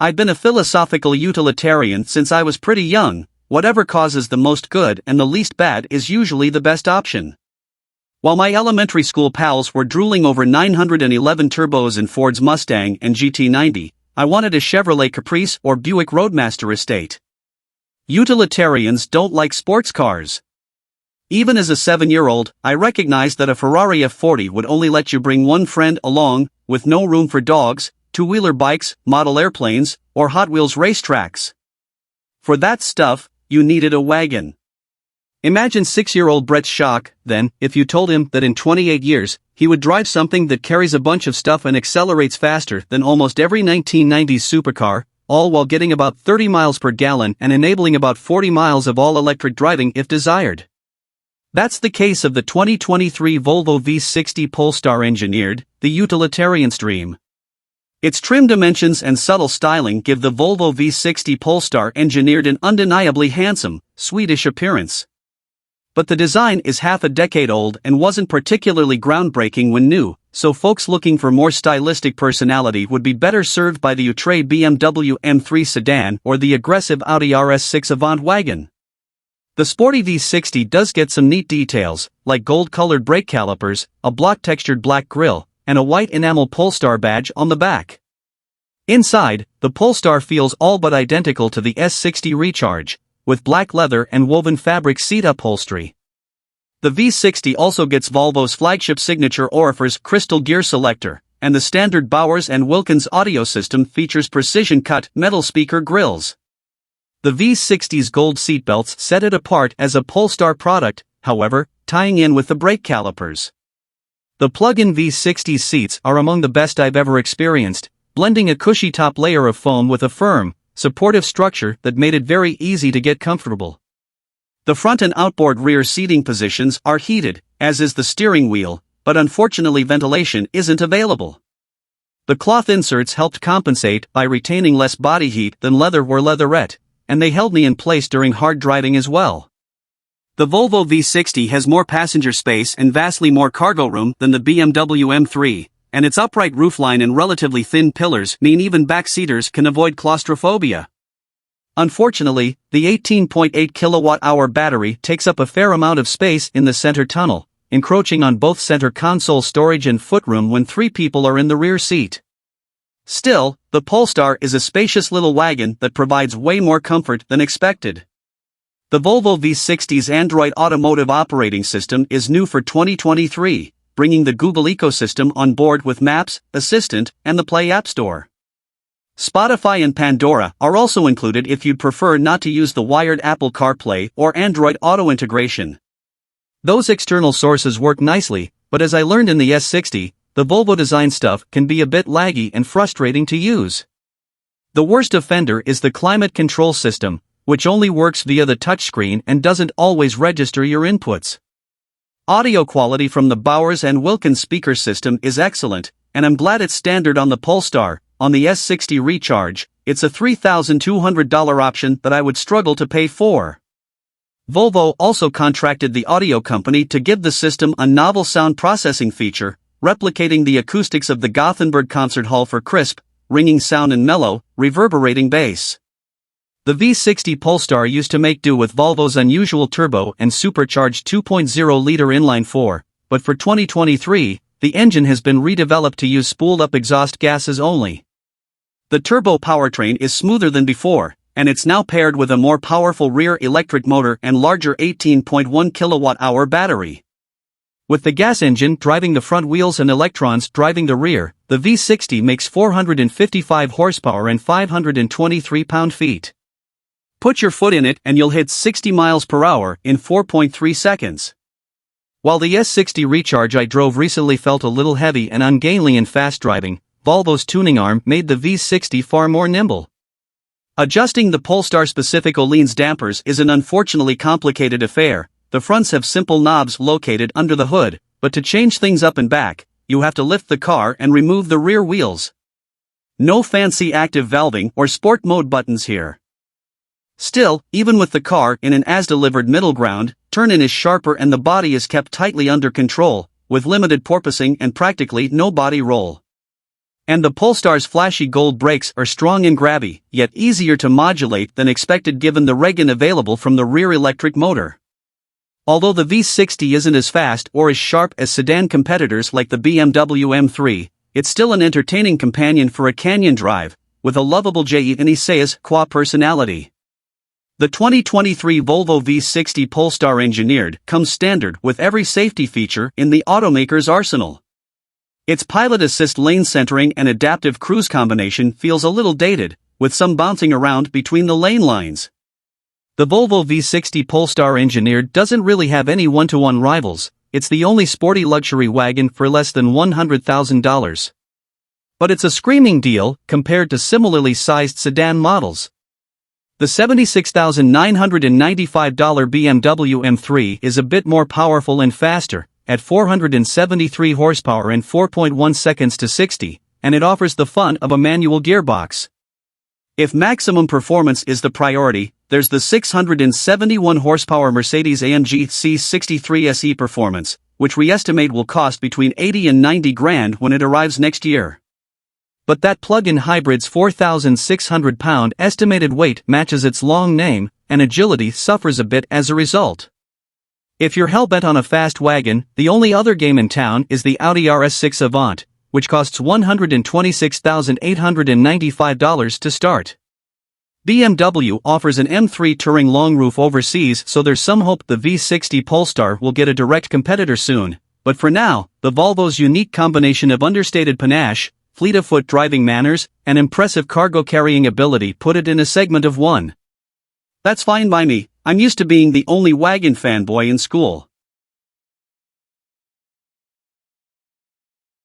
I've been a philosophical utilitarian since I was pretty young. Whatever causes the most good and the least bad is usually the best option. While my elementary school pals were drooling over 911 turbos in Ford's Mustang and GT90, I wanted a Chevrolet Caprice or Buick Roadmaster Estate. Utilitarians don't like sports cars. Even as a 7-year-old, I recognized that a Ferrari F40 would only let you bring one friend along, with no room for dogs, two-wheeler bikes, model airplanes, or Hot Wheels racetracks. For that stuff, you needed a wagon. Imagine 6-year-old Brett's shock, then, if you told him that in 28 years, he would drive something that carries a bunch of stuff and accelerates faster than almost every 1990s supercar, all while getting about 30 miles per gallon and enabling about 40 miles of all-electric driving if desired. That's the case of the 2023 Volvo V60 Polestar, engineered the utilitarian's dream. Its trim dimensions and subtle styling give the Volvo V60 Polestar engineered an undeniably handsome, Swedish appearance. But the design is half a decade old and wasn't particularly groundbreaking when new, so folks looking for more stylistic personality would be better served by the outre BMW M3 sedan or the aggressive Audi RS6 Avant wagon. The sporty V60 does get some neat details, like gold-colored brake calipers, a block-textured black grille, and a white enamel Polestar badge on the back. Inside, the Polestar feels all but identical to the S60 Recharge, with black leather and woven fabric seat upholstery. The V60 also gets Volvo's flagship signature Orifice crystal gear selector, and the standard Bowers & Wilkins audio system features precision-cut metal speaker grills. The V60's gold seatbelts set it apart as a Polestar product, however, tying in with the brake calipers. The plug-in V60's seats are among the best I've ever experienced, blending a cushy top layer of foam with a firm, supportive structure that made it very easy to get comfortable. The front and outboard rear seating positions are heated, as is the steering wheel, but unfortunately ventilation isn't available. The cloth inserts helped compensate by retaining less body heat than leather or leatherette, and they held me in place during hard driving as well. The Volvo V60 has more passenger space and vastly more cargo room than the BMW M3, and its upright roofline and relatively thin pillars mean even backseaters can avoid claustrophobia. Unfortunately, the 18.8 kilowatt-hour battery takes up a fair amount of space in the center tunnel, encroaching on both center console storage and footroom when 3 people are in the rear seat. Still, the Polestar is a spacious little wagon that provides way more comfort than expected. The Volvo V60's Android Automotive operating system is new for 2023, bringing the Google ecosystem on board with Maps, Assistant, and the Play App Store. Spotify and Pandora are also included if you'd prefer not to use the wired Apple CarPlay or Android Auto integration. Those external sources work nicely, but as I learned in the S60, the Volvo design stuff can be a bit laggy and frustrating to use. The worst offender is the climate control system, which only works via the touchscreen and doesn't always register your inputs. Audio quality from the Bowers & Wilkins speaker system is excellent, and I'm glad it's standard on the Polestar. On the S60 Recharge, it's a $3,200 option that I would struggle to pay for. Volvo also contracted the audio company to give the system a novel sound processing feature, replicating the acoustics of the Gothenburg Concert Hall for crisp, ringing sound and mellow, reverberating bass. The V60 Polestar used to make do with Volvo's unusual turbo and supercharged 2.0-liter inline-4, but for 2023, the engine has been redeveloped to use spooled-up exhaust gases only. The turbo powertrain is smoother than before, and it's now paired with a more powerful rear electric motor and larger 18.1 kilowatt-hour battery. With the gas engine driving the front wheels and electrons driving the rear, the V60 makes 455 horsepower and 523 pound-feet. Put your foot in it and you'll hit 60 miles per hour in 4.3 seconds. While the S60 Recharge I drove recently felt a little heavy and ungainly in fast driving, Volvo's tuning arm made the V60 far more nimble. Adjusting the Polestar-specific Öhlins dampers is an unfortunately complicated affair. The fronts have simple knobs located under the hood, but to change things up and back, you have to lift the car and remove the rear wheels. No fancy active valving or sport mode buttons here. Still, even with the car in an as-delivered middle ground, turn-in is sharper and the body is kept tightly under control, with limited porpoising and practically no body roll. And the Polestar's flashy gold brakes are strong and grabby, yet easier to modulate than expected given the regen available from the rear electric motor. Although the V60 isn't as fast or as sharp as sedan competitors like the BMW M3, it's still an entertaining companion for a canyon drive, with a lovable je ne sais quoi personality. The 2023 Volvo V60 Polestar engineered comes standard with every safety feature in the automaker's arsenal. Its pilot assist lane centering and adaptive cruise combination feels a little dated, with some bouncing around between the lane lines. The Volvo V60 Polestar engineered doesn't really have any one-to-one rivals, it's the only sporty luxury wagon for less than $100,000. But it's a screaming deal compared to similarly sized sedan models. The $76,995 BMW M3 is a bit more powerful and faster, at 473 horsepower and 4.1 seconds to 60, and it offers the fun of a manual gearbox. If maximum performance is the priority, there's the 671 horsepower Mercedes-AMG C63 SE Performance, which we estimate will cost between $80 and $90,000 when it arrives next year. But that plug-in hybrid's 4,600-pound estimated weight matches its long name, and agility suffers a bit as a result. If you're hell-bent on a fast wagon, the only other game in town is the Audi RS6 Avant, which costs $126,895 to start. BMW offers an M3 Touring long roof overseas, so there's some hope the V60 Polestar will get a direct competitor soon, but for now, the Volvo's unique combination of understated panache, fleet-of-foot driving manners, and impressive cargo-carrying ability put it in a segment of one. That's fine by me. I'm used to being the only wagon fanboy in school.